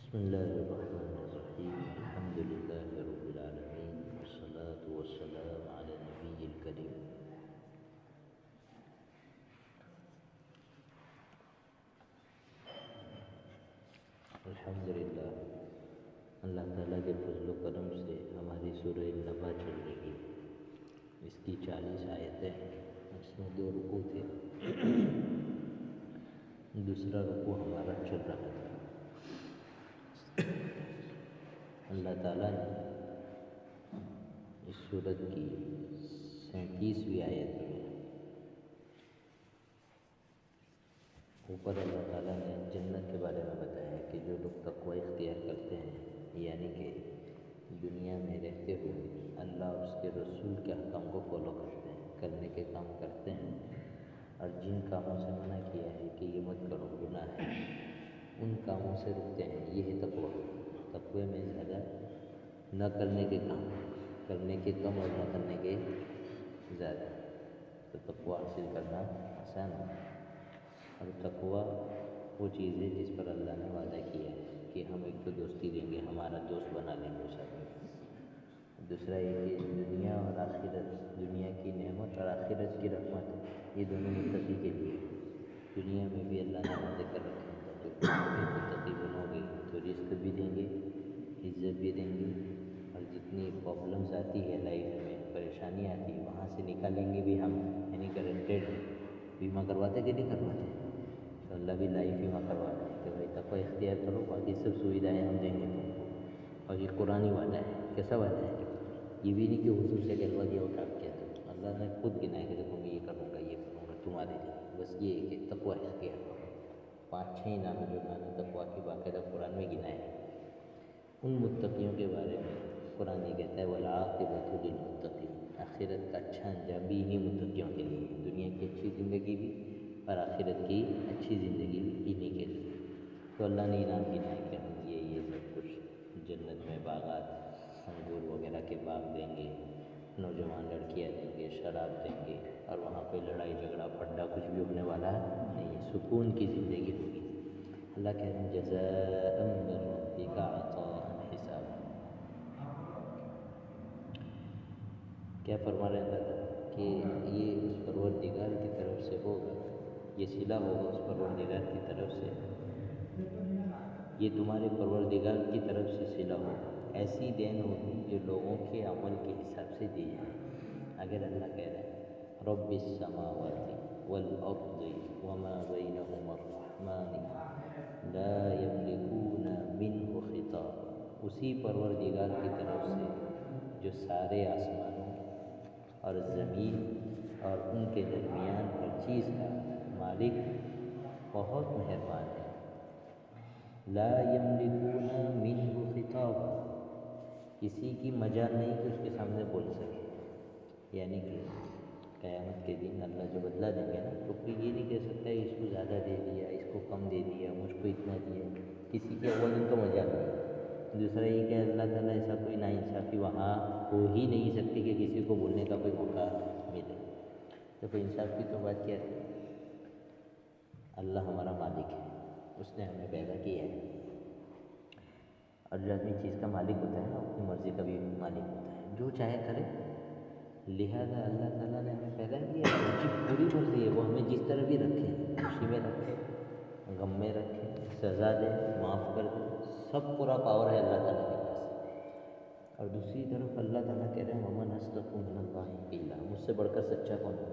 بسم الله الرحمن الرحيم الحمد لله رب العالمين والصلاة والسلام على النبي الكريم الحمد للہ اللہ تعالیٰ کے فضل و کرم سے ہماری سورہ نبا چل رہی ہے۔ اس کی 40 آیتیں، اس میں 2 رکوع تھے، دوسرا رکوع ہمارا چل رہا تھا۔ اللہ تعالیٰ نے اس سورت کی 37ویں آیت میں اوپر اللہ تعالیٰ نے جنت کے بارے میں بتایا ہے کہ جو لوگ تقوی اختیار کرتے ہیں، یعنی کہ دنیا میں رہتے ہوئے اللہ اور اس کے رسول کے احکام کو فالو کرتے ہیں، کرنے کے کام کرتے ہیں، اور جن کاموں سے منع کیا ہے کہ یہ مت کرو گناہ ہے، ان کاموں سے رکتے ہیں، یہ ہے تقوی۔ تقوی میں زیادہ نہ کرنے کے کام، کرنے کے کم اور نہ کرنے کے زیادہ، تو تقوی حاصل کرنا آسان ہے۔ اور تقوی وہ چیز ہے جس پر اللہ نے وعدہ کیا ہے کہ ہم ایک تو دوستی دیں گے، ہمارا دوست بنا لیں گے اس آدمی۔ دوسرا یہ کہ دنیا اور آخرت، دنیا کی نعمت اور آخرت کی رحمت، یہ دونوں متقی کے لیے۔ دنیا میں بھی اللہ نے وعدے کر رکھے ہیں کہ متقی بنو گے تو رزق بھی دیں گے، عزت بھی دیں گے، اور جتنی پرابلمس آتی ہے لائف میں، پریشانی آتی ہے، وہاں سے نکالیں گے بھی ہم، یعنی گارنٹیڈ بیمہ کرواتے کہ نہیں کرواتے، تو اللہ بھی لائف بیمہ کرواتے ہیں کہ بھائی تقوی اختیار کرو، باقی سب سویدھائیں ہم دیں گے تم کو۔ اور یہ قرآنی وعدہ ہے۔ کیسا وعدہ ہے؟ یہ بھی نہیں کہ حضور سے کہلوا دیا اٹھا کیا، تو اللہ نے خود گنایا کہ دیکھو میں یہ کروں گا، یہ کروں گا تمہارے لیے۔ بس یہ ہے کہ تقوی اختیار کرو۔ 5-6 انعام جو اللہ نے تقوی کی باقاعدہ قرآن میں گنائے ہیں۔ ان متقیوں کے بارے میں قرآن یہ کہتا ہے وَالْعَاقِبَةُ لِلْمُتَّقِينَ، آخرت کا اچھا انجام بھی انہی متقیوں کے لیے، دنیا کی اچھی زندگی بھی اور آخرت کی اچھی زندگی بھی انہی کے لیے۔ تو اللہ نے انعام گنائے کہ ہم یہ سب کچھ جنت میں باغات، انگور وغیرہ کے باغ دیں گے، نوجوان لڑکیاں دیں گے، شراب دیں گے، اور وہاں پہ لڑائی جھگڑا پھڈا کچھ بھی ہونے والا نہیں ہے، سکون کی زندگی ہوگی۔ اللہ کہہ رہے ہیں جزاء من ربک عطاء حسابا۔ کیا فرما رہے ہیں اللہ تعالیٰ کہ یہ اس پروردگار کی طرف سے ہوگا، یہ صلہ ہوگا اس پروردگار کی طرف سے، یہ تمہارے پروردگار کی طرف سے صلہ ہوگا۔ ایسی دین ہوگی جو لوگوں کے عمل کے حساب سے دی جائے۔ اگر اللہ کہہ رہے ہیں رب السماوات والارض وما بینہما الرحمن لا یملکون منہ خطابا، اسی پروردگار کی طرف سے جو سارے آسمانوں اور زمین اور ان کے درمیان ہر چیز کا مالک، بہت مہربان ہے۔ لا یملکون منہ خطابا، کسی کی مجال نہیں کہ اس کے سامنے بول سکے، یعنی کہ قیامت کے دن اللہ جو بدلہ دیں گے نا، تو کوئی یہ نہیں کہہ سکتا اس کو زیادہ دے دیا، اس کو کم دے دیا، مجھ کو اتنا دیا، کسی کے اول دن تو مجال نہیں۔ دوسرا یہ کہ اللہ تعالیٰ ایسا کوئی ناانصافی وہاں ہو ہی نہیں سکتی کہ کسی کو بولنے کا کوئی موقع ملے۔ دیکھو انصاف کی تو بات کیا ہے، اللہ ہمارا مالک ہے، اس نے ہمیں پیدا کیا ہے، اور جو آدمی چیز کا مالک ہوتا ہے نا، اپنی مرضی کا بھی مالک ہوتا ہے، جو چاہے کرے۔ لہذا اللہ تعالیٰ نے ہمیں پیدا کیا ہے، اس کی پوری مرضی ہے، وہ ہمیں جس طرح بھی رکھے، خوشی میں رکھے، غم میں رکھے، سزا دے، معاف کر دے، سب پورا پاور ہے اللہ تعالیٰ کے پاس۔ اور دوسری طرف اللہ تعالیٰ کہہ رہے ہیں وَمَنْ أَصْدَقُ مِنَ اللَّهِ قِيلًا، مجھ سے بڑھ کر سچا کون ہے؟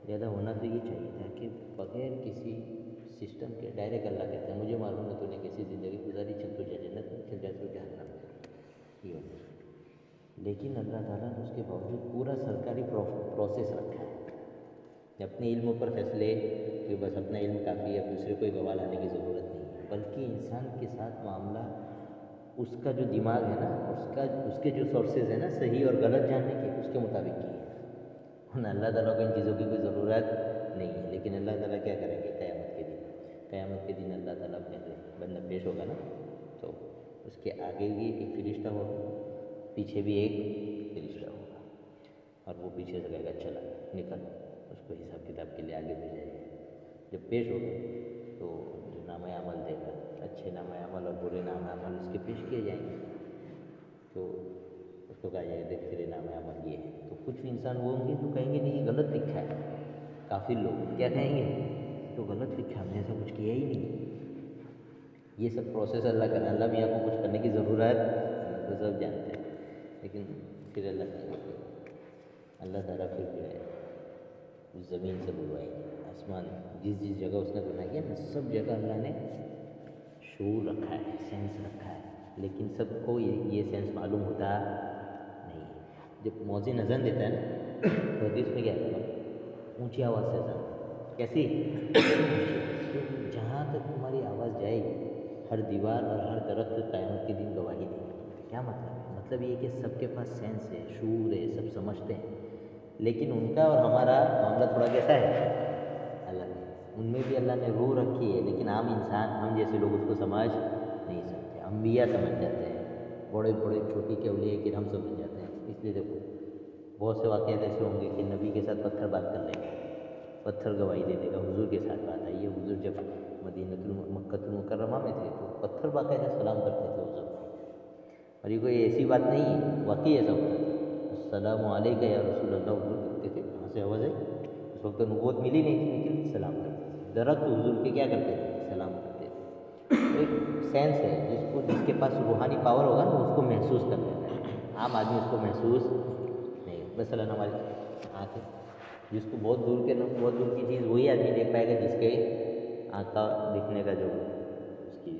لہذا ہونا تو یہ چاہیے تھا کہ بغیر کسی سسٹم کے ڈائریکٹ اللہ کہتا ہے مجھے معلوم ہے تو نے کیسی زندگی گزاری، چل تو جا جنت میں، چل جا تو جہنم میں، یہ ہونا چاہیے۔ لیکن اللہ تعالیٰ نے اس کے باوجود پورا سرکاری پروسیس رکھا ہے، اپنے علم پر فیصلے کہ بس اپنا علم کافی ہے، دوسرے کوئی گواہ لانے کی ضرورت نہیں ہے، بلکہ انسان کے ساتھ معاملہ اس کا جو دماغ ہے نا، اس کے جو سورسز ہیں نا صحیح اور غلط جاننے کے، اس کے مطابق کی ہے۔ اللہ تعالیٰ کو ان چیزوں کی کوئی ضرورت نہیں ہے، لیکن اللہ تعالیٰ کیا کریں گے قیامت کے دن اللہ تعالیٰ پہلے بندہ پیش ہوگا نا، تو اس کے آگے بھی ایک فرشتہ ہوگا، پیچھے بھی ایک فرشتہ ہوگا، اور وہ پیچھے سے کہے گا چلا نکل، اس کو حساب کتاب کے لیے آگے بھیجا جائے۔ جب پیش ہوگا تو جو نام عمل دے کر، اچھے نام عمل اور برے نام عمل اس کے پیش کیے جائیں گے، تو اس کو کہا جائے دیکھ تیرے نام عمل یہ ہے. تو کچھ انسان وہ ہوں گے جو کہیں گے نہیں یہ غلط لکھا ہے. کافی لوگ کیا کہیں گے تو غلط لکھا، ہم نے ایسا کچھ کیا ہی نہیں. یہ سب پروسیس اللہ کرنا، اللہ میاں کو کچھ کرنے کی ضرورت تو سب جانتے ہیں، لیکن پھر اللہ تعالیٰ پھر جو ہے اس زمین سے بلوائیں گے، آسمان جس جس جگہ اس نے بنا کیا نا سب جگہ اللہ نے شعور رکھا ہے، سینس رکھا ہے، لیکن سب کو یہ سینس معلوم ہوتا نہیں. جب مؤذن اذان دیتا ہے نا تو حدیث میں کیا ہے اونچی آواز سے اذان، کیسی جہاں تک تمہاری آواز جائے گی ہر دیوار اور ہر درخت قیامت کے دن گواہی دے گی. کیا مطلب ہے؟ مطلب یہ کہ سب کے پاس سینس ہے، شعور ہے، سب سمجھتے ہیں، لیکن ان کا اور ہمارا معاملہ تھوڑا کیسا ہے الگ ہے. ان میں بھی اللہ نے روح رکھی ہے، لیکن عام انسان ہم جیسے لوگ اس کو سمجھ نہیں سکتے. انبیاء سمجھ جاتے ہیں، بڑے بڑے چھوٹی کے اولیاء کرام سمجھ جاتے ہیں. اس لیے دیکھو بہت سے واقعات ایسے ہوں گے کہ نبی کے ساتھ پتھر بات کر لیں گے، پتھر گواہی دے دے گا. حضور کے ساتھ بات آئی ہے، حضور جب مکہ المکرمہ میں تھے تو پتھر باقاعدہ سلام کرتے تھے حضور کو. اور یہ کوئی ایسی بات نہیں ہے، واقعی ایسا ہوتا تھا. السلام علیکم یا رسول اللہ حضور کرتے تھے. کہاں سے آواز ہے؟ اس وقت نبوت ملی نہیں تھی لیکن سلام کرتے تھے. درخت حضور کے کیا کرتے تھے؟ سلام کرتے تھے. ایک سینس ہے جس کے پاس روحانی پاور ہوگا نا اس کو محسوس کر لیتا ہے. عام آدمی اس کو محسوس نہیں. مثلاً ہماری آنکھیں، جس کو بہت دور کی چیز وہی آدمی دیکھ پائے گا جس کے آنکھ کا دکھنے کا جو اس کی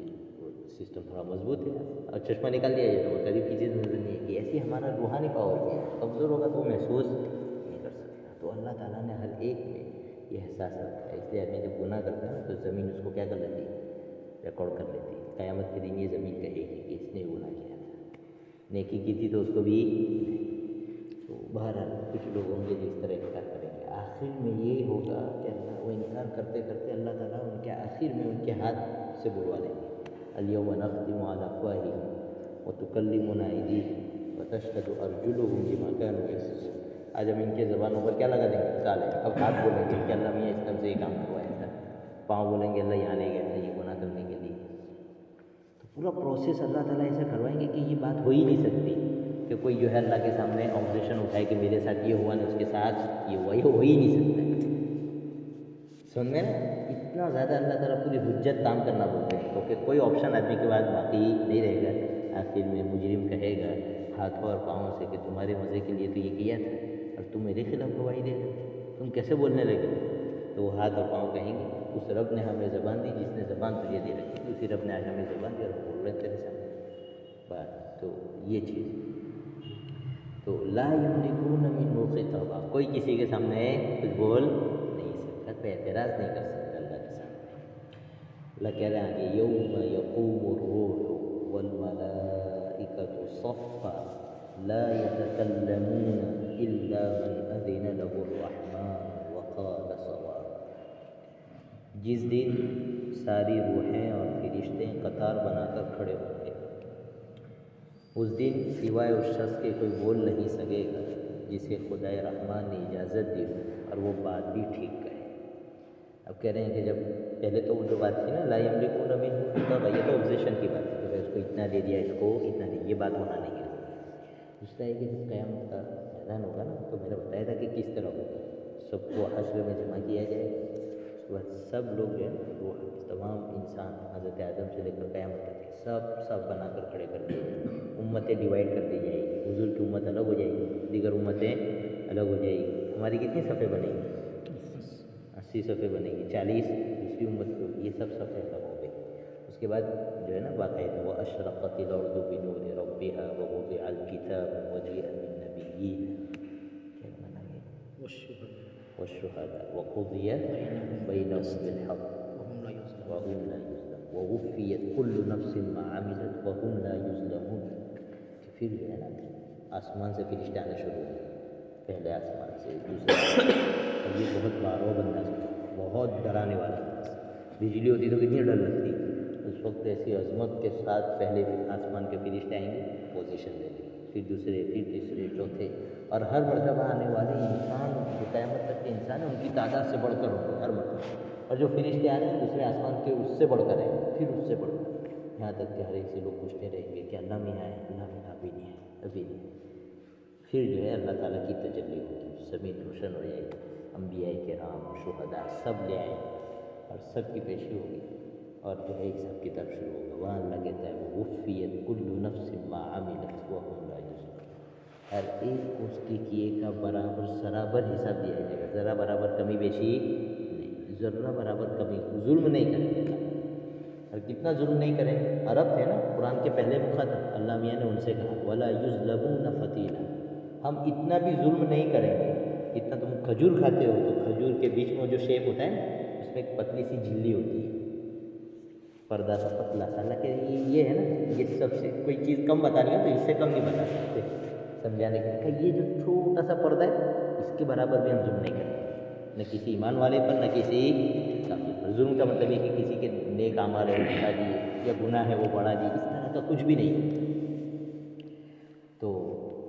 سسٹم تھوڑا مضبوط ہے. اور چشمہ نکال دیا جائے تو وہ قریب کی چیز نظر نہیں ہے. کہ ایسی ہمارا روحانی پاور بھی ہے، کمزور ہوگا تو وہ محسوس نہیں کر سکتا. تو اللہ تعالیٰ نے ہر ایک میں یہ احساس رکھا ہے. اس لیے آدمی جب گناہ کرتا ہے تو زمین اس کو کیا کر لیتی ہے؟ ریکارڈ کر لیتی ہے. قیامت کے دن یہ زمین کہے گی کہ اس نے گناہ کیا تھا. نیکی کی تھی تو اس کو بھی. تو بہرحال کچھ لوگ ہوں گے جس طرح انکار کریں گے. آخر میں یہ ہوگا کہ اللہ وہ انکار کرتے کرتے اللہ تعالیٰ ان کے آخر میں ان کے ہاتھ سے بلوا لیں گے. الیوم نختم علی افواہہم وتکلمنا ایدیہم وتشہد ارجلہم بما کانوا یکسبون. آج ہم ان کے زبانوں پر کیا لگا دیں گے؟ تالے. اب ہاتھ بولیں گے کہ اللہ میاں اس طرح سے یہ کام کروایا تھا. پاؤں بولیں گے اللہ یہاں لے گیا تھا یہ گناہ کرنے کے لیے. تو پورا پروسیس اللہ تعالیٰ ایسا کروائیں گے کہ یہ بات ہو ہی نہیں سکتی کہ کوئی جو ہے اللہ کے سامنے آبزیکشن اٹھائے کہ میرے ساتھ یہ ہوا نہیں اس کے ساتھ یہ ہوا. یہ ہو ہی نہیں سکتا. سن میں نا اتنا زیادہ اللہ تعالیٰ پوری حجت کام کرنا بولتے ہیں کیونکہ کوئی آپشن آدمی کے بعد باقی نہیں رہے گا. آخر میں مجرم کہے گا ہاتھوں اور پاؤں سے کہ تمہارے مزے کے لیے تو یہ کیا تھا اور تم میرے خلاف گواہی دے رہے تھے، تم کیسے بولنے لگے؟ تو وہ ہاتھ اور پاؤں کہیں گے اس رب نے ہمیں زبان دی جس نے زبان تجھے دے رکھی تھی، اسی رب نے آج ہمیں زبان دی اور بول رہے تیرے سامنے بات. تو یہ چیز تو لا یملکون منہ خطابا، کوئی کسی کے سامنے کچھ بول نہیں سکتا، کوئی اعتراض نہیں کر سکتا اللہ کے سامنے. اللہ کہہ رہے ہیں کہ یوم یقوم الروح والملائکۃ صفا لا یتکلمون الا من اذن له الرحمن وقال صوابا. جس دن ساری روحیں اور فرشتے قطار بنا کر کھڑے ہوں گے، اس دن سوائے اس شخص کے کوئی بول نہیں سکے گا جسے خدائے رحمان نے اجازت دی اور وہ بات بھی ٹھیک کہے. اب کہہ رہے ہیں کہ جب پہلے تو وہ جو بات تھی نا لا یملکون منہ خطابا، یہ تو آبزیکشن کی بات ہے کہ اس کو اتنا دے دیا اس کو اتنا دے، یہ بات وہاں نہیں ہے. دوسرا ہے کہ جب قیامت کا میدان ہوگا نا تو میں نے بتایا تھا کہ کس طرح ہوگا. سب کو حشر میں جمع کیا جائے، اس کے بعد سب لوگ جو ہے وہ تمام انسان حضرت آدم سے لے کر قیامت تک سب بنا کر کھڑے کر دیے جائیں. امتیں ڈیوائڈ کر دی جائے گی. حضور کی امت الگ ہو جائے گی، دیگر امتیں الگ ہو جائے گی. ہماری کتنی صفحے بنے گی؟ 80 صفحے بنے گی. 40 دوسری امت کی ہوگی. یہ سب صفحے الگ ہو گئی. اس کے بعد جو ہے نا باقاعدہ وہ اشرقت الارض بنور ربها ووضع الکتاب وجیء بالنبیین کیا بنا گیا والشہداء وقضی بینہم بالحق وهم لا یظلمون ووفیت کل نفس ما عملت وهم لا یظلمون. پھر جو ہے نا آسمان سے فرشتے آنا شروع ہوئے، پہلے آسمان سے دوسرے اور یہ بہت بارو بندہ بہت ڈرانے والا انداز. بجلی ہوتی تو کتنی ڈر لگتی. اس وقت ایسی عظمت کے ساتھ پہلے آسمان کے فرشتے آئیں گے پوزیشن لیں گے، پھر دوسرے، پھر تیسرے، چوتھے، اور ہر مرتبہ آنے والے انسان جو قیامت تک کے انسان ہیں ان کی تعداد سے بڑھ کر ہوتے ہیں ہر مرتبہ. اور جو فرشتے آ رہے ہیں دوسرے آسمان کے اس سے بڑھ کر آئیں گے، پھر اس سے بڑھ کر، یہاں تک کہ ہر ایک سے لوگ پوچھتے رہیں گے کہ اللہ میاں ہے، اللہ میاں ابھی نہیں ہے، ابھی نہیں ہے۔ پھر جو ہے اللہ تعالیٰ کی تجلی ہوگی، زمین روشن ہو جائے گی، انبیاء کرام، شہداء سب لے آئیں گے اور سب کی پیشی ہوگی، اور جو ہے حساب کتاب شروع ہوگا۔ وہاں اللہ کہتا ہے وَوُفِّيَتْ كُلُّ نَفْسٍ مَا عَمِلَتْ وَهُمْ لَا يُظْلَمُونَ، ہر ایک کو اس کے کیے کا برابر سرابر حساب دیا جائے گا، ذرا برابر کمی بیشی نہیں، ذرہ برابر کمی، ظلم نہیں کریں گے اللہ، اور کتنا ظلم نہیں کریں گے۔ عرب تھے نا قرآن کے پہلے مخاطب، اللہ میاں نے ان سے کہا وَلَا يُظْلَمُونَ فَتِيلًا، ہم اتنا بھی ظلم نہیں کریں گے، اتنا تم کھجور کھاتے ہو تو کھجور کے بیچ میں جو شیپ ہوتا ہے نا اس میں ایک پتلی سی جھلی ہوتی ہے، پردہ سا پتلا سا، اللہ کہ یہ ہے نا، یہ سب سے کوئی چیز کم بتانی ہو تو اس سے کم نہیں بتا سکتے، سمجھانے کے لیے کہ یہ جو چھوٹا سا پردہ ہے اس کے برابر بھی ہم ظلم نہیں کریں گے، نہ کسی ایمان والے پر نہ کسی کافر پر۔ ظلم کا مطلب یہ کہ کسی کے نیک اعمال ہے وہ بڑھا دیے یا گناہ ہے وہ بڑھا دیے، اس طرح کا کچھ بھی نہیں۔ تو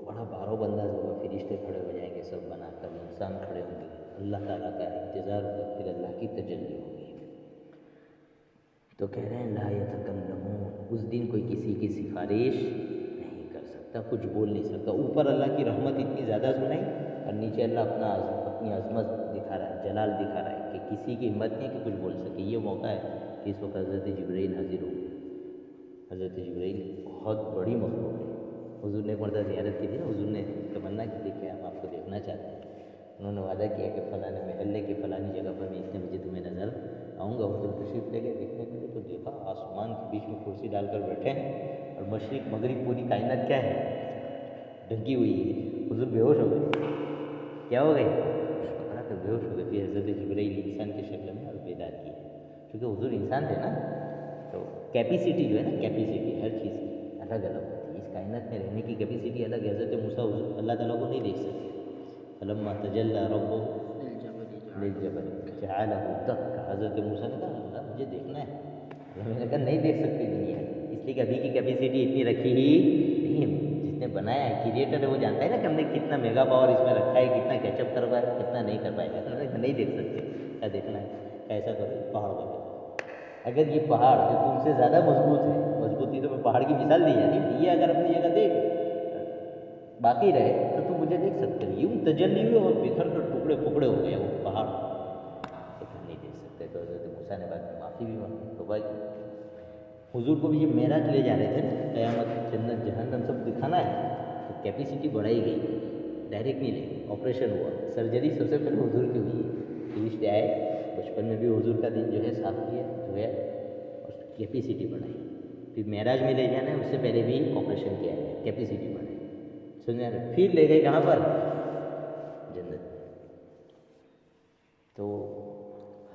بڑا بارو بندہ ہوگا، فرشتے کھڑے ہو جائیں گے سب بنا کر، انسان کھڑے ہوں گے، اللہ تعالیٰ کا انتظار ہوگا، پھر اللہ کی تجلی ہوگی۔ تو کہہ رہے ہیں لا یتکلمون، اس دن کوئی کسی کی سفارش نہیں کر سکتا، کچھ بول نہیں سکتا۔ اوپر اللہ کی رحمت اتنی زیادہ سنائی اور نیچے اللہ اپنی عظمت دکھا رہا ہے، جلال دکھا رہا ہے کہ کسی کی ہمت نہیں کہ کچھ بول سکے۔ یہ موقع ہے کہ اس وقت حضرت جبرائیل حاضر ہو گئے۔ حضرت جبرائیل بہت بڑی مخلوق ہے، حضور نے ایک مرتبہ زیارت کی تھی نا، حضور نے تمنا کی تھی کہ ہم آپ کو دیکھنا چاہتے ہیں، انہوں نے وعدہ کیا کہ فلاں محلے کی فلانی جگہ پر میں اتنے بجے تمہیں نظر آؤں گا۔ حضور تشریف لے گئے دیکھنے کے لیے، تو دیکھا آسمان کے بیچ میں کرسی ڈال کر بیٹھے ہیں اور مشرق مغرب پوری کائنات کیا ہے، ڈھکی ہوئی ہے۔ حضور بے ہوش ہو گئے، کیا ہو گئے، پکڑا کر بے ہوش ہو گئے۔ پھر حضرت جبرائیل انسان کی شکل میں اور بیدار کیے، کیونکہ حضور انسان تھے نا، تو کیپیسٹی جو ہے نا، کیپیسٹی ہر چیز کی الگ الگ ہوتی ہے، اس کائنات میں رہنے کی کیپیسٹی الگ ہے۔ حضرت موسیٰ اللہ تعالیٰ کو نہیں دیکھ سکتے، فلما تجلی ربہ للجبل جعلہ دکا، حضرت موسیٰ نے کہا اللہ مجھے دیکھنا ہے، اللہ نے کہا نہیں دیکھ سکتی دنیا، اس لیے کہ ابھی کی کیپیسٹی اتنی رکھی ہی نہیں ہے۔ جس نے بنایا ہے کریٹر ہے، وہ جانتا ہے نا کہ ہم نے کتنا میگا پاور اس میں رکھا ہے، کتنا کیچ اپ کر پائے، کتنا نہیں کر پائے گا، نہیں دیکھ سکتے، کیا دیکھنا ہے، کیسا کرو پہاڑ کو دیکھو، اگر یہ پہاڑ جو تم سے زیادہ مضبوط ہے، مضبوطی تو میں پہاڑ کی مثال دی جاتی ہے، یہ اگر اپنی جگہ دیکھ باقی رہے تو تم مجھے دیکھ سکتے ہو، یوں تجلی ہوئے اور بکھر کر ٹکڑے ٹکڑے ہو گئے وہ پہاڑ، لیکن نہیں دیکھ سکتے۔ تو حضرت موسیٰ نے بعد میں معافی بھی مانگی، توبہ کی۔ حضور کو بھی جب معراج لے جا رہے تھے نا، قیامت جنت جہنم سب دکھانا ہے، تو کیپیسٹی بڑھائی گئی، ڈائریکٹ نہیں لے، آپریشن ہوا، سرجری سب سے پہلے حضور کی ہوئی ہے، فرشتے آئے، بچپن میں بھی حضور کا دن جو ہے صاف کیا جو ہے، اور کیپیسٹی بڑھائی، پھر معراج میں لے جانا ہے اس سے پہلے بھی آپریشن کیا ہے، کیپیسٹی بڑھائی، سمجھا رہے، پھر لے گئے کہاں پر، جنت۔ تو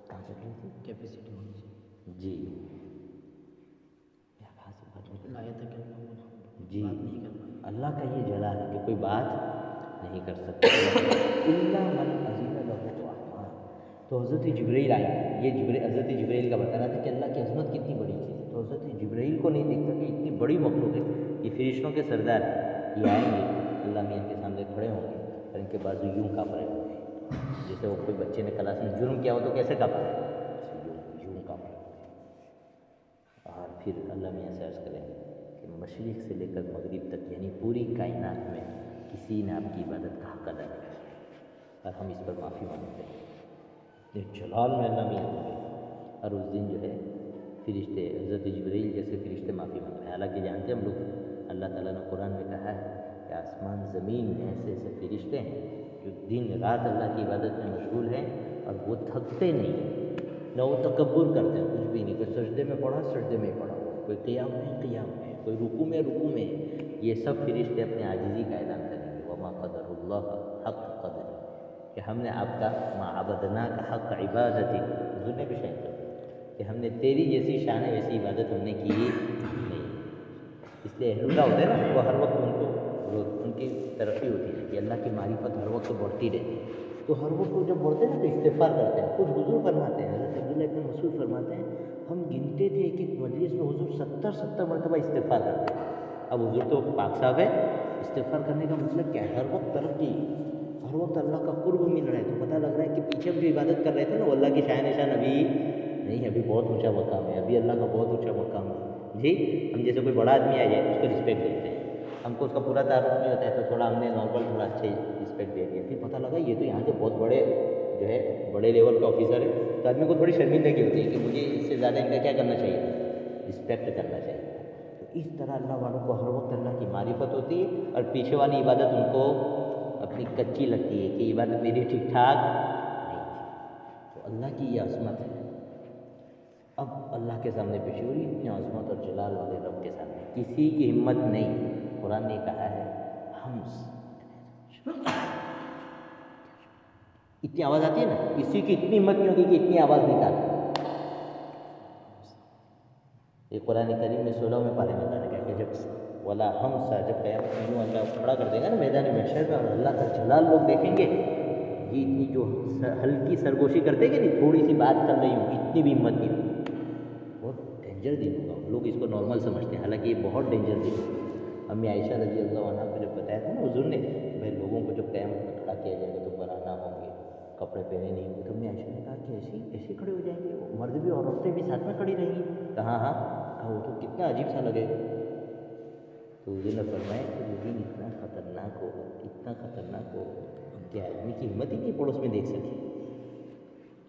کہاں سے رہی تھی، کیپیسٹی ہونی چاہیے جی کیا کہا سے بات نہیں لا یتکلمون، جی، بات نہیں کر پائے۔ اللہ کا یہ جلال ہے کہ کوئی بات نہیں کر سکتا الا من اذن له الرحمن۔ تو حضرت جبرائیل آئے، یہ حضرت جبرائیل کا بتانا تھا کہ اللہ کی عظمت کتنی بڑی چیز ہے، تو حضرت جبرائیل کو نہیں دیکھتا کہ اتنی بڑی مخلوق ہے، یہ فرشتوں کے سردار ہیں، یہ آئیں گے اللہ میاں کے سامنے کھڑے ہوں گے اور ان کے بازو یوں کانپ رہے ہوں گے، جیسے وہ کوئی بچے نے کلاس میں جرم کیا ہو تو کیسے کانپ رہے ہیں، یوں کانپ رہے ہوں گے، اور پھر اللہ میاں سے عرض کریں کہ مشرق سے لے کر مغرب تک یعنی پوری کائنات میں کسی نے آپ کی عبادت کا حق ادا نہیں کیا، اور ہم اس پر معافی مانگتے ہیں۔ جلال میں اللہ میاں ہوں گے، اور اس دن جو ہے فرشتے حضرت جبرائیل جیسے فرشتے معافی مانگ رہے ہیں، حالانکہ جانتے ہیں ہم لوگ اللہ تعالیٰ نے قرآن میں کہا ہے کہ آسمان زمین میں ایسے ایسے فرشتے ہیں جو دن رات اللہ کی عبادت میں مشغول ہیں اور وہ تھکتے نہیں ہیں، نہ وہ تکبر کرتے ہیں، کچھ بھی نہیں، کوئی سجدے میں پڑھا سجدے میں پڑھا ہوا، کوئی قیام میں، کوئی رکوع میں، یہ سب فرشتے اپنے عاجزی کا اعلان کریں گے، وما قدر اللہ حق قدر، کہ ہم نے آپ کا ما عبدناک حق عبادتی، حضور نے بھی شاید کہا کہ ہم نے تیری جیسی شان ویسی عبادت ہم نے کی نہیں، اس لیے اہل اللہ ہوتے ہیں نا، وہ ہر وقت ان کی ترقی ہوتی ہے کہ اللہ کی معرفت ہر وقت بڑھتی رہتی ہے، تو ہر وقت وہ جب بڑھتے ہیں نا تو استغفار کرتے ہیں، خود حضور فرماتے ہیں، حضرت عبداللہ ابن مسعود فرماتے ہیں ہم گنتے تھے ایک ایک مجلس میں حضور 70 مرتبہ استغفار کرتے ہیں۔ اب حضور تو پاک صاحب ہے، استغفار کرنے کا مطلب کیا ہے، ہر وقت ترقی، ہر وقت اللہ کا قرب مل رہا ہے، تو پتہ لگ رہا ہے کہ پیچھے ہم جو عبادت کر رہے تھے نا وہ اللہ کی شان نشان ابھی نہیں ہے، ابھی بہت اونچا مقام ہے، ابھی اللہ کا بہت اونچا مقام ہے جی۔ ہم جیسے کوئی بڑا آدمی آ جائے اس کو رسپیکٹ دیتے ہیں، ہم کو اس کا پورا تعارف نہیں ہوتا ہے تو تھوڑا ہم نے نارمل تھوڑا اچھے رسپیکٹ دے دیا، پھر پتہ لگا یہ تو یہاں کے بہت بڑے جو ہے بڑے لیول کا آفیسر ہے، تو آدمی کو تھوڑی شرمندگی ہوتی ہے کہ مجھے اس سے زیادہ ان کا کیا کرنا چاہیے، رسپیکٹ کرنا چاہیے۔ تو اس طرح اللہ والوں کو ہر وقت اللہ کی معرفت ہوتی ہے، اور پیچھے والی عبادت ان کو اپنی کچی لگتی ہے کہ عبادت میری ٹھیک ٹھاک نہیں تھی۔ تو اللہ کی یہ عظمت ہے، اب اللہ کے سامنے پیش ہو رہی ہے اتنی عظمت اور جلال والے رب کے سامنے کسی کی ہمت نہیں۔ قرآن نے کہا ہے ہم اتنی آواز آتی ہے نا، کسی کی اتنی ہمت نہیں ہوگی کہ اتنی آواز نکالے۔ یہ قرآن کریم میں 16ویں پارے میں اللہ نے کہا کہ جب ولا ہم سا، جب قیامت میں یوں اللہ کھڑا کر دے گا نا میدان محشر میں، اور اللہ کا جلال لوگ دیکھیں گے، یہ اتنی جو ہلکی سرگوشی کرتے کہ نہیں تھوڑی سی بات کر رہی ہوں اتنی بھی ہمت نہیں ہوگی، بہت ڈینجر دن ہوگا۔ لوگ اس کو نارمل سمجھتے ہیں، حالانکہ یہ بہت ڈینجر دن ہوگا۔ امی عائشہ رضی اللہ عنہ کو جب بتایا تھا نا حضور نے بھائی لوگوں کو جب قیامت میں کھڑا کیا جائے گا تو برہنہ ہوں گے، کپڑے پہنے نہیں ہوں گے، تو امی عائشہ نے کہا کہ ایسے کھڑے ہو جائیں گے، مرد بھی اور عورتیں بھی ساتھ میں کھڑی رہیں گی؟ کہا ہاں، کہا وہ تو کتنا عجیب سا لگے گا۔ تو حضور نے فرمایا کہ وہ دن اتنا خطرناک ہوگا، اتنا خطرناک ہوگا کہ آدمی کی ہمت ہی نہیں پڑوس میں دیکھ سکے،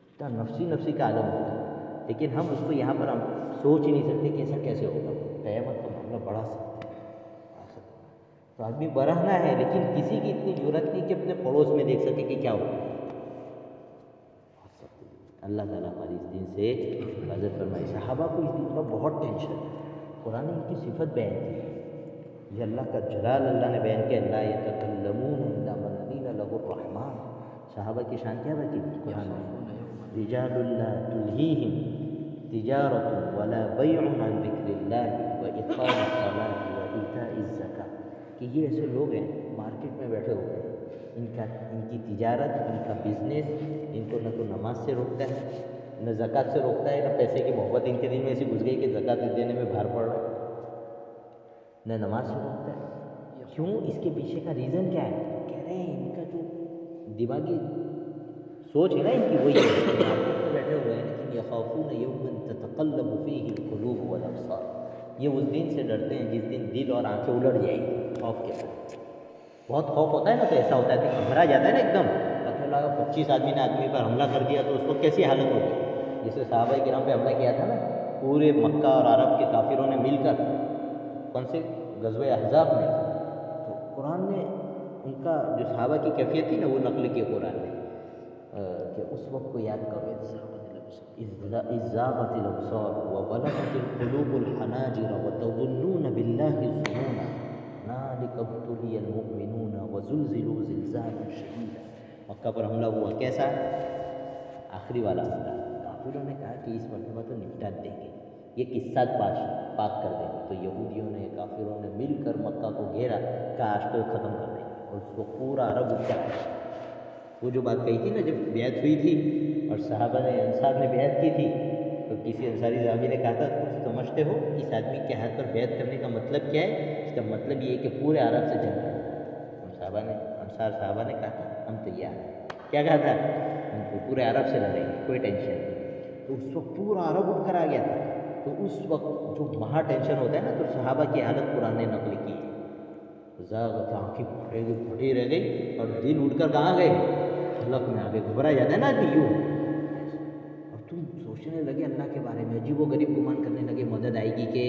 اتنا نفسی کا عالم ہوگا۔ لیکن ہم اس کو یہاں پر ہم سوچ ہی نہیں سکتے کہ ایسا کیسے ہوگا، قیامت کا معاملہ بڑا سا۔ تو آدمی برہنہ ہے لیکن کسی کی اتنی جرأت نہیں کہ اپنے پڑوس میں دیکھ سکے کہ کیا ہوگا۔ اللہ تعالیٰ ہماری اس دن سے حفاظت فرمائے۔ صحابہ کو اس دن کا بہت ٹینشن ہے، قرآن نے ان کی صفت بیان کی، یہ اللہ کا جلال اللہ نے بیان کیا، لا یتکلمون الا من اذن له الرحمن۔ صحابہ کی شان کیا رکھی قرآن میں؟ رجال لا تلہیہم تجارت ولا بیع عن ذکر اللہ واقام الصلاۃ وایتاء الزکاۃ، کہ یہ ایسے لوگ ہیں مارکیٹ میں بیٹھے ہوئے ہیں، ان کی تجارت، ان کا بزنس ان کو نہ تو نماز سے روکتا ہے، نہ زکوٰۃ سے روکتا ہے، نہ پیسے کی محبت ان کے دل میں ایسی گھس گئی کہ زکوٰۃ دینے میں بھار پڑ رہا ہے، نہ نماز سے روکتا ہے۔ کیوں؟ اس کے پیچھے کا ریزن کیا ہے؟ کہہ رہے ہیں ان کا جو دماغی سوچ ہے نا ان کی، وہی مارکیٹ میں بیٹھے ہوئے ہیں لیکن یخافون یوما تتقلب فیہ القلوب والابصار، یہ اس دن سے ڈرتے ہیں جس دن دل اور آنکھیں الٹ جائیں گی خوف کے ساتھ۔ بہت خوف ہوتا ہے نا، تو ایسا ہوتا ہے کہ گھبرا جاتا ہے نا ایک دم، پتہ لگا 25 آدمی نے آدمی پر حملہ کر دیا تو اس وقت کیسی حالت ہوگی؟ جسے صحابہ کرام پہ حملہ کیا تھا نا پورے مکہ اور عرب کے کافروں نے مل کر، کون سے غزوہ احزاب میں، تو قرآن نے ان کا جو صحابہ کی کیفیت تھی نا وہ نقل کی قرآن نے، کہ اس وقت کو یاد کرو، اذ زاغت الابصار وبلغت القلوب الحناجر وتظنون بالله الظنون ذلك ابتلي المؤمنون وزلزلوا زلزالا شديدا۔ مکہ پر حملہ ہوا، کیسا؟ آخری والا حملہ۔ کافروں نے کہا کہ اس مرتبہ تو نپٹا دیں گے، یہ قصہ پاک کر دیں گے، تو یہودیوں نے کافروں نے مل کر مکہ کو گھیرا، کہا آج تو ختم کر دیں گے، اور اس کو پورا عرب اٹھ کر وہ جو بات کہی تھی نا جب بیعت ہوئی تھی اور صحابہ نے انصار نے بیعت کی تھی، تو کسی انصاری صحابی نے کہا تھا تم سمجھتے ہو اس آدمی کے ہاتھ پر بیعت کرنے کا مطلب کیا ہے؟ اس کا مطلب یہ ہے کہ پورے عرب سے جنگ کرنا۔ انصار صحابہ نے کہا تھا ہم تیار ہیں، کیا کہا تھا؟ ہم پورے عرب سے لڑیں گے، کوئی ٹینشن نہیں۔ تو اس وقت پورا عرب اٹھ کر آ گیا تھا، تو اس وقت جو مہا ٹینشن ہوتا ہے نا، تو صحابہ کی حالت قرآن نے نقل کی ہے، زاغت آنکھیں پھٹی رہ گئی اور دل اٹھ کر کہاں گئے؟ حلق میں آگے، گھبرا جاتا ہے نا آدمی یوں، اور تم سوچنے لگے اللہ کے بارے میں، عجیب و غریب گمان کرنے لگے مدد آئے گی کہ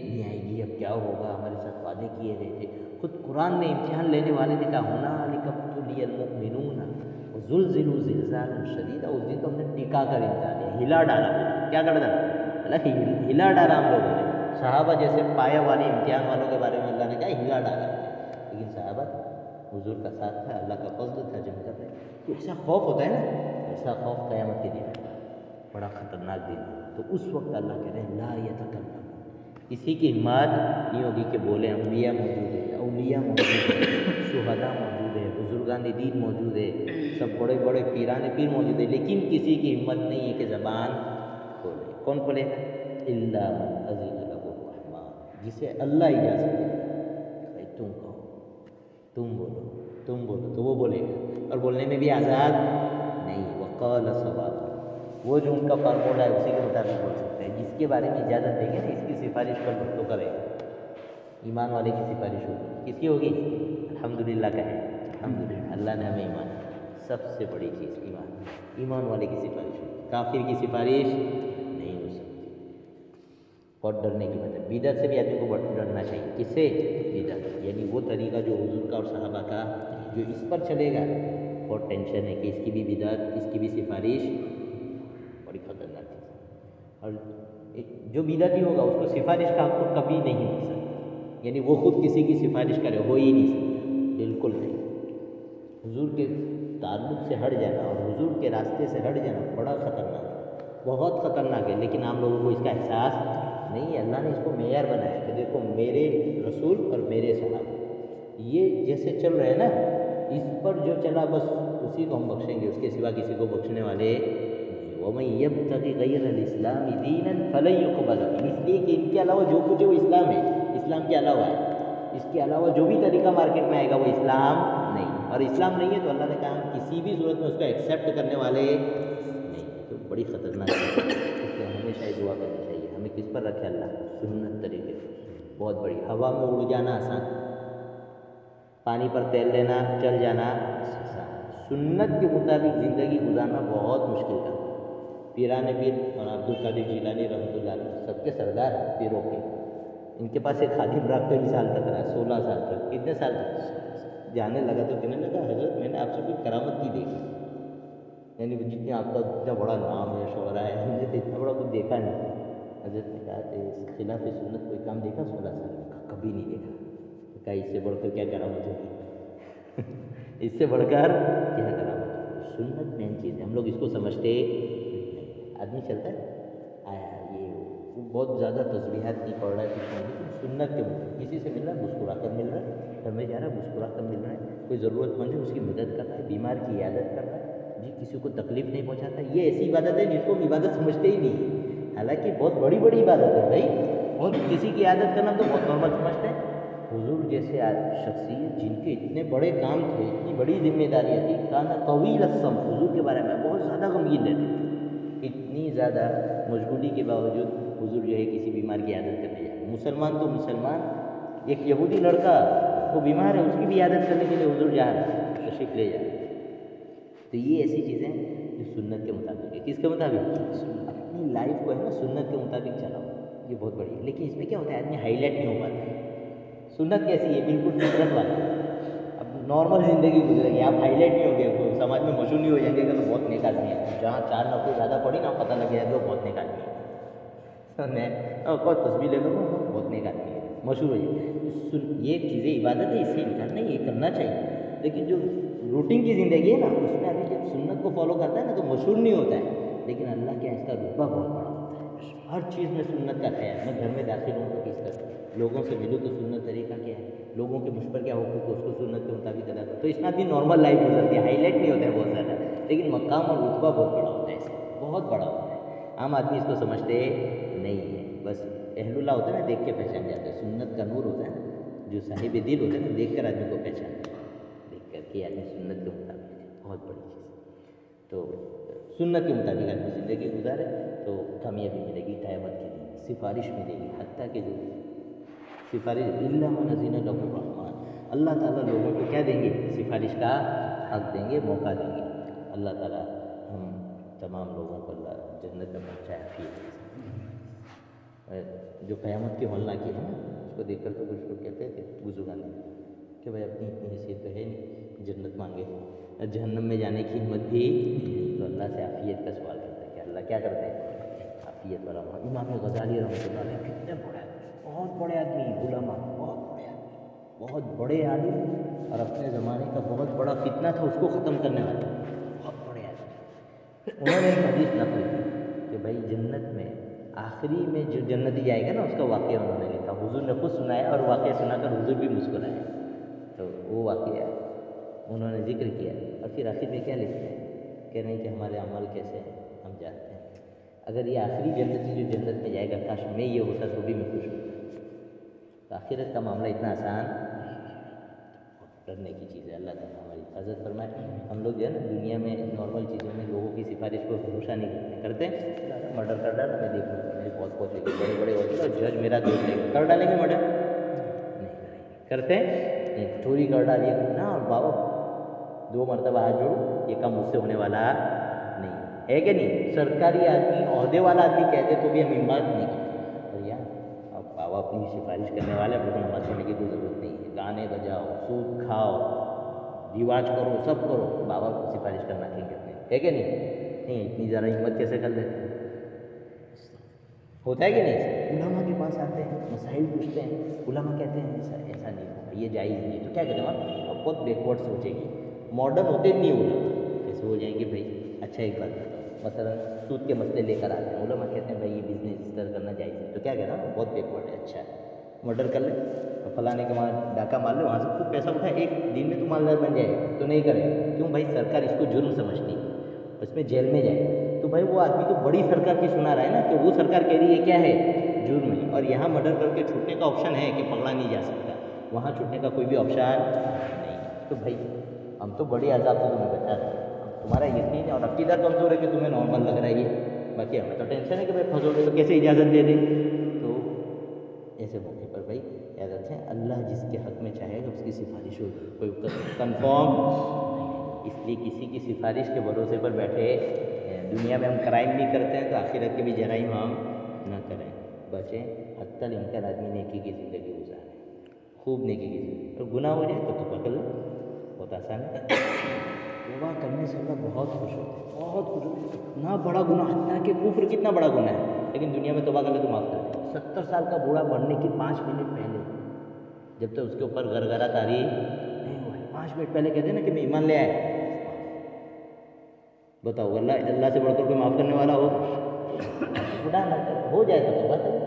نہیں آئے گی، اب کیا ہوگا، ہمارے ساتھ وعدے کیے گئے تھے۔ خود قرآن نے امتحان لینے والے نے کہا ہنالک ابتلی المؤمنون وزلزلوا زلزالا شدیدا، اس دن تو ہم نے ٹکا کر امتحان لیا، ہلا ڈالا، کیا کر ڈالا؟ ہلا ڈالا ہم لوگوں نے۔ صحابہ جیسے پایا والے امتحان والوں کے بارے میں اللہ نے کہا ہلا ڈالا، لیکن صحابہ حضور کا ساتھ تھا، اللہ کا فضل تھا، جنگ کر رہے۔ تو ایسا خوف ہوتا ہے نا، ایسا خوف قیامت کے دن بڑا خطرناک دن ہے۔ تو اس وقت اللہ کہہ رہے ہیں لا یتکلم، کسی کی ہمت نہیں ہوگی کہ بولے، انبیاء موجود ہے، اولیاء موجود ہے، شہداء موجود ہے، بزرگان دین موجود ہے، سب بڑے بڑے پیران پیر موجود ہے، لیکن کسی کی ہمت نہیں ہے کہ زبان کھولے۔ کون کھولے گا؟ الا من اذن له الرحمن، جسے اللہ اجازت دے، بھائی تم کہو، تم بولو، تم بولو تو وہ بولے گا، اور بولنے میں بھی آزاد نہیں. وقال صواب، وہ جو ان کا فارمولہ ہے اسی کے مطابق بول سکتے ہیں. جس کے بارے میں اجازت دیں گے نا اس کی سفارش کر لو تو کرے گا. ایمان والے کی سفارش ہوگی. کس کی ہوگی؟ الحمدللہ کا ہے. الحمدللہ اللہ نے ہمیں ایمان دیا. سب سے بڑی چیز ایمان. ایمان والے کی سفارش ہوگی. کافر کی سفارش نہیں ہو سکتی. بہت ڈرنے کی بات ہے. بدعت سے بھی آدمی کو بہت ڈرنا چاہیے. کس سے؟ بدعت. یعنی وہ طریقہ جو حضور کا اور صحابہ کا جو اس پر چلے گا بہت ٹینشن ہے کہ اس کی بھی بدعت، اس کی بھی سفارش، بڑی خطرناک چیز. اور جو بدعتی ہوگا اس کو سفارش کا حق تو کبھی نہیں مل سکتا. یعنی وہ خود کسی کی سفارش کرے ہو ہی نہیں سکتا، بالکل نہیں. حضور کے تعلق سے ہٹ جانا اور حضور کے راستے سے ہٹ جانا بڑا خطرناک ہے، بہت خطرناک ہے. لیکن عام لوگوں کو اس کا احساس نہیں ہے. اللہ نے اس کو معیار بنایا کہ دیکھو میرے رسول اور میرے صحابہ یہ جیسے چل رہے ہیں نا، اس پر جو چلا بس اسی کو ہم بخشیں گے، اس کے سوا کسی کو بخشنے والے. وَمَن يَبْتَغِ غَيْرَ الْإِسْلَامِ دِينًا فَلَن يُقْبَلَ مِنْهُ. اس لیے کہ ان کے علاوہ جو کچھ ہے وہ اسلام ہے، اسلام کے علاوہ ہے. اس کے علاوہ جو بھی طریقہ مارکیٹ میں آئے گا وہ اسلام نہیں. اور اسلام نہیں ہے تو اللہ نے کہا ہم کسی بھی صورت میں اس کو ایکسیپٹ کرنے والے نہیں. تو بڑی خطرناک ہے. اس لیے ہمیشہ یہ دعا کرنی چاہیے. ہمیں کس پر رکھے اللہ؟ سنت طریقے سے. بہت بڑی. ہوا میں اڑ جانا آسان، پانی پر تیل لینا چل جانا آسان. سنت کے مطابق زندگی گزارنا بہت مشکل کام. پیران پیر اور عبد القادر جیلانی رحمۃ اللہ علیہ سب کے سردار پیروں کے. ان کے پاس ایک خادم رات کئی سال تک رہا، 16 سال تک. کتنے سال تک جانے لگا تو کہنے لگا حضرت میں نے آپ سے کوئی کرامت نہیں دیکھی. یعنی جتنے آپ کا اتنا بڑا نام ہے، شہرہ ہے، مجھے تو اتنا بڑا کچھ دیکھا نہیں. حضرت نے کہا کہ اس خلاف سنت کوئی کام دیکھا 16 سال میں؟ کہا کبھی نہیں دیکھا. کہا اس سے بڑھ کر کیا کرامت ہوگی؟ اس سے بڑھ کر کیا کرامت ہوگی؟ سنت مین چیز ہے. ہم لوگ اس کو سمجھتے نہیں. آدمی چلتا ہے آیا یہ وہ بہت زیادہ تسبیحات نہیں پڑھ رہا ہے کچھ نہیں، لیکن سنت کے مطابق کسی سے مل رہا ہے مسکرا کر مل رہا ہے، گھر میں جا رہا ہے مسکرا کر مل رہا ہے، کوئی ضرورت مند ہے اس کی مدد کر رہا ہے، بیمار کی عیادت کر رہا ہے، جی کسی کو تکلیف نہیں پہنچاتا. یہ ایسی عبادت ہے جس کو ہم عبادت سمجھتے ہی نہیں. حالانکہ بہت بڑی بڑی عبادت ہے بھائی. اور کسی کی عادت کرنا تو بہت نارمل سمجھتے ہیں. حضور جیسے شخصیت جن کے اتنے بڑے کام تھے، اتنی بڑی ذمہ داریاں تھی، کانا طویل السمت، حضور کے بارے میں بہت زیادہ غمگین رہتے تھے. اتنی زیادہ مشغولی کے باوجود حضور جو ہے کسی بیمار کی عادت کرنے جائے. مسلمان تو مسلمان، ایک یہودی لڑکا وہ بیمار ہے، اس کی بھی عادت کرنے کے لیے حضور جا رہا ہے، تشریف لے جا رہا ہے. تو یہ ایسی چیزیں جو سنت کے مطابق ہے. کس کے مطابق؟ اپنی لائف کو ہے نا سنت کے مطابق چلاؤ. یہ بہت بڑی ہے. لیکن اس میں کیا ہوتا ہے آدمی ہائی لائٹ نہیں ہو پاتا ہے. سنت کیسی ہے؟ بالکل فطرت والا. اب نارمل زندگی گزرے گی، آپ ہائی لائٹ نہیں ہو گے، سماج میں مشہور نہیں ہو جائیں گے کہ تو بہت نیک آدمی ہے. جہاں 4 نفل زیادہ پڑھی نا پتہ لگ گیا تو بہت نیک آدمی ہے. میں بہت تصویر لے کر بہت نیک آدمی ہے، مشہور ہو جائے. یہ چیزیں عبادت ہے، اس سے انکار نہیں، یہ کرنا چاہیے. لیکن جو روٹین کی زندگی ہے نا اس میں آدمی جب سنت کو فالو کرتا ہے نا تو مشہور نہیں ہوتا ہے. لیکن اللہ کے اس کا رتبہ بہت بڑا ہوتا ہے. ہر چیز میں سنت کا خیال. میں گھر میں داخل ہوں تو کس طرح لوگوں سے ملوں تو سنت طریقہ کیا ہے، لوگوں کے مجھ پر کیا حقوق ہے اس کو سنت کے مطابق ادا کرتا. تو اس میں آدمی نارمل لائف گزرتی ہے، ہائی لائٹ نہیں ہوتا ہے بہت زیادہ، لیکن مقام اور رتبہ بہت بڑا ہوتا ہے. اس کا بہت بڑا ہوتا ہے. عام آدمی اس کو سمجھتے نہیں ہے. بس اہل اللہ ہوتا ہے نا دیکھ کے پہچان جاتا ہے. سنت کا نور ہوتا ہے نا، جو صاحب دل ہوتا ہے نا دیکھ کر آدمی کو پہچانتا ہے، دیکھ کر کے آدمی سنت کے مطابق ہے. بہت بڑی چیز. تو سنت کے مطابق آدمی زندگی گزارے تو کامیابی ملے گی، قیامت کے دن سفارش ملے گی. حتیٰ کہ جو سفارش الا من اذن له الرحمن، اللہ تعالیٰ لوگوں کو کیا دیں گے؟ سفارش کا حق دیں گے، موقع دیں گے. اللہ تعالیٰ ہم تمام لوگوں کو اللہ جنت میں پہنچائے. جو قیامت کی ہولناکی ہے نا اس کو دیکھ کر تو کچھ لوگ کہتے تھے بزرگان کہ بھائی اپنی اتنی حیثیت تو ہے نہیں، جنت مانگے، جہنم میں جانے کی ہمت بھی. تو اللہ سے عافیت کا سوال کرتا ہے کہ اللہ کیا کرتے ہیں؟ عافیت والا. امام غزالی رحمۃ اللہ علیہ کتنے بڑے آدمی، بہت بڑے آدمی، علماء بہت بڑے آدمی، بہت بڑے عالم، اور اپنے زمانے کا بہت بڑا فتنہ تھا اس کو ختم کرنے والے، بہت بڑے آدمی. انہوں نے ایک حدیث نقل کی کہ بھائی جنت میں آخری میں جو جنتی جائے گا نا اس کا واقعہ انہوں نے لکھا. حضور نے خود سنایا اور واقعہ سنا کر حضور بھی مسکرائے. تو وہ واقعہ انہوں نے ذکر کیا اور پھر آخر میں کیا لکھتے ہیں؟ کہہ رہے ہیں کہ ہمارے عمل کیسے ہیں ہم جانتے ہیں. اگر یہ آخری جنتی جو جنت میں جائے گا کاش میں یہ ہوتا تو بھی میں خوش ہوتا. تو آخرت کا معاملہ اتنا آسان ڈرنے کی چیز ہے. اللہ تعالیٰ ہماری حفاظت فرمائے. ہم لوگ جو ہے نا دنیا میں نارمل چیزوں میں لوگوں کی سفارش کو بھروسہ نہیں کرتے. مرڈر کر ڈالا میں دیکھ لوں میری بہت پہنچے گی, بڑے بڑے ہوتے اور جج میرا دوست ہے, کر ڈالیں گے مرڈر؟ نہیں کریں گے. کرتے نہیں. چوری کر ڈالیے نا بابا 2 مرتبہ ہاتھ جوڑو, یہ کام مجھ سے ہونے والا نہیں ہے کہ نہیں. سرکاری آدمی عہدے والا آدمی کہتے تو بھی ہم ایمان نہیں کرتے. اور یار اب بابا اپنی سفارش کرنے والے اپنے کو نماز پڑھنے کی کوئی ضرورت نہیں ہے. گانے بجاؤ, سود کھاؤ, رواج کرو, سب کرو, بابا کو سفارش کرنا کہیں کہتے ہیں, ہے کہ نہیں. اتنی ذرا ہمت کیسے کر لیتے ہیں؟ ہوتا ہے کہ نہیں. علماء کے پاس آتے ہیں, مسائل پوچھتے ہیں, علماء کہتے ہیں ایسا ایسا نہیں ہوگا, یہ جائز نہیں. تو کیا کہتے ہیں اب بہت بیکورڈ سوچے گی. ماڈرن ہوتے نہیں علماء, کیسے ہو جائیں گے بھائی. اچھا ایک بات بتاؤ, مثلا سود کے مسئلے لے کر آتے ہیں, علماء کہتے ہیں بھائی یہ بزنس اس طرح کرنا جائز نہیں. تو کیا کہنا بہت بیکورڈ ہے. اچھا مرڈر کر لے, فلانے کے وہاں ڈاکہ مار لے, وہاں سے خوب پیسہ اٹھائے, ایک دن میں تو مالدار بن جائے گا. تو نہیں کرے. کیوں بھائی؟ سرکار اس کو جرم سمجھتی ہے, اس میں جیل میں جائے. تو بھائی وہ آدمی تو بڑی سرکار کی سنا رہا ہے نا, کہ وہ سرکار کہہ رہی ہے کیا ہے, جرم ہے. اور یہاں مرڈر کر کے چھوٹنے کا آپشن ہے کہ پکڑا نہیں جا سکتا, وہاں چھوٹنے کا کوئی بھی آپشن نہیں. تو بھائی ہم تو بڑی عذاب سے تمہیں بچا رہے ہیں. تمہارا یقین اور عقیدہ کمزور ہے کہ تمہیں نارمل لگ رہا ہے یہ, باقی ہمیں تو ٹینشن ہے کہ بھائی پھنسو گے تو کیسے اجازت دے دیں. تو ایسے موقع پر بھائی یاد رکھیں, اللہ جس کے حق میں چاہے گا اس کی سفارش ہوگی, کوئی کنفرم نہیں. اس لیے کسی کی سفارش کے بھروسے پر بیٹھے, دنیا میں ہم کرائم نہیں کرتے ہیں تو آخرت کے بھی جرائم ہم نہ کریں. بچیں حتی الامکان آدمی نیکی کی زندگی گزارے, خوب نیکی کی زندگی. اور گناہ ہو جائے تو توبہ کر لو, بہت آسان ہے. توبہ کرنے سے اللہ بہت خوش ہوتے ہیں, بہت خوش ہوتے ہیں. نہ بڑا گناہ, حتیٰ کہ کفر کتنا بڑا گناہ ہے, لیکن دنیا میں توبہ کر لے تو معاف کر دیں. 70 سال کا بوڑھا مرنے کی 5 منٹ پہلے, جب تک اس کے اوپر گرگرا تاری نہیں ہوا ہے, 5 منٹ پہلے کہتے ہیں نا کہ میں ایمان لے آئے. بتاؤ اللہ سے بڑھ کر کوئی معاف کرنے والا ہو؟ گناہ نہ کر, ہو جائے تو توبہ کرے.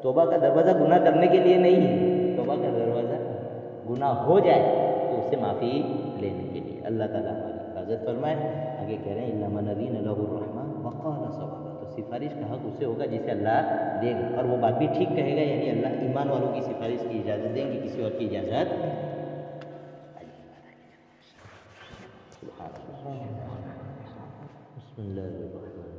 توبہ کا دروازہ گناہ کرنے کے لیے نہیں ہے, توبہ کا دروازہ گناہ ہو جائے تو اس سے معافی لینے کے لیے. اللہ تعالیٰ ہماری حفاظت فرمائے. آگے کہہ رہے ہیں الا من اذن له الرحمن وقال صوابا. تو سفارش کا حق اسے ہوگا جسے اللہ دے گا, اور وہ بات بھی ٹھیک کہے گا. یعنی اللہ ایمان والوں کی سفارش کی اجازت دیں گے, کسی اور کی اجازت نہیں. بسم اللہ الرحمن الرحیم.